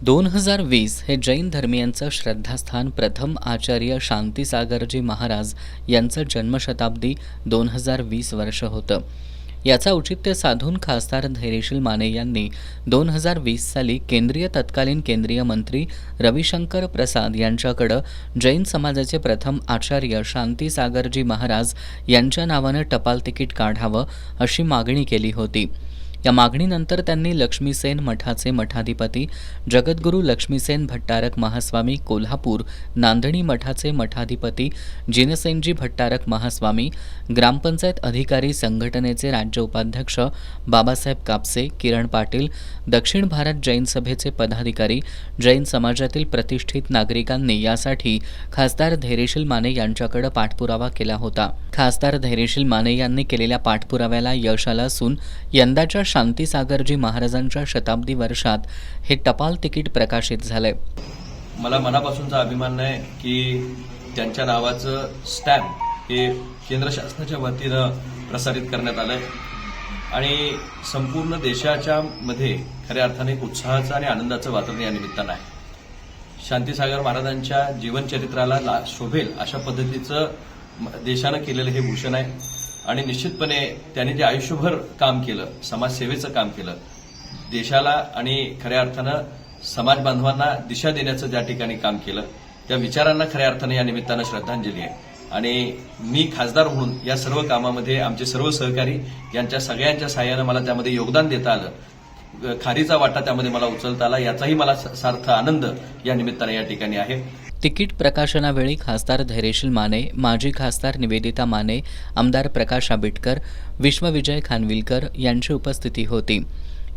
2020 हे जैन धर्मियांचं श्रद्धास्थान प्रथम आचार्य शांतीसागरजी महाराज यांचं जन्मशताब्दी 2020 वर्ष होतं. याचं औचित्य साधून खासदार धैर्यशील माने यांनी 2020 साली केंद्रीय तत्कालीन केंद्रीय मंत्री रविशंकर प्रसाद यांच्याकडं जैन समाजाचे प्रथम आचार्य शांतीसागरजी महाराज यांच्या नावानं टपाल तिकीट काढावं अशी मागणी केली होती. या मागणीनंतर त्यांनी लक्ष्मीसेन मठाचे मठाधिपती जगद्गुरू लक्ष्मीसेन भट्टारक महास्वामी कोल्हापूर, नांदणी मठाचे मठाधिपती जिनसेनजी भट्टारक महास्वामी, ग्रामपंचायत अधिकारी संघटनेचे राज्य उपाध्यक्ष बाबासाहेब कापसे, किरण पाटील, दक्षिण भारत जैन सभेचे पदाधिकारी, जैन समाजातील प्रतिष्ठित नागरिकांनी यासाठी खासदार धैर्यशील माने यांच्याकडे पाठपुरावा केला होता. खासदार धैर्यशील माने यांनी केलेल्या पाठपुराव्याला यश आलं असून यंदाच्या शांतीसागरजी महाराजांच्या शताब्दी वर्षात हे टपाल तिकीट प्रकाशित झालंय. मला मनापासूनचा अभिमान आहे की त्यांच्या नावाचं स्टॅम्प हे केंद्र शासनाच्या वतीनं प्रसारित करण्यात आलंय आणि संपूर्ण देशाच्या मध्ये खऱ्या अर्थाने एक उत्साहाचं आणि आनंदाचं वातावरण या निमित्तानं आहे. शांतीसागर महाराजांच्या जीवनचरित्राला शोभेल अशा पद्धतीचं देशानं केलेलं हे भूषण आहे आणि निश्चितपणे त्यांनी जे आयुष्यभर काम केलं, समाजसेवेचं काम केलं, देशाला आणि खऱ्या अर्थानं समाज बांधवांना दिशा देण्याचं ज्या ठिकाणी काम केलं, त्या विचारांना खऱ्या अर्थानं या निमित्तानं श्रद्धांजली आहे. आणि मी खासदार म्हणून या सर्व कामामध्ये आमचे सर्व सहकारी यांच्या सगळ्यांच्या सहाय्यानं मला त्यामध्ये योगदान देता आलं, खारीचा वाटा त्यामध्ये मला उचलता आला, याचाही मला सार्थ आनंद या निमित्तानं या ठिकाणी आहे. तिकीट प्रकाशनावेळी खासदार धैर्यशील माने, माजी खासदार निवेदिता माने, आमदार प्रकाश आबिटकर, विश्वविजय खानविलकर यांची उपस्थिती होती.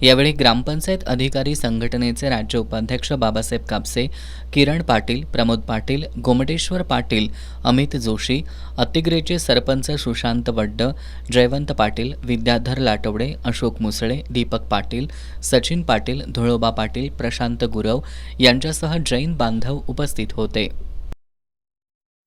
यावेळी ग्रामपंचायत अधिकारी संघटनेचे राज्य उपाध्यक्ष बाबासाहेब कापसे, किरण पाटील, प्रमोद पाटील, गोमटेश्वर पाटील, अमित जोशी, अतिग्रेचे सरपंच सुशांत वड्ड, जयवंत पाटील, विद्याधर लाटवडे, अशोक मुसळे, दीपक पाटील, सचिन पाटील, धुळोबा पाटील, प्रशांत गुरव यांच्यासह जैन बांधव उपस्थित होते.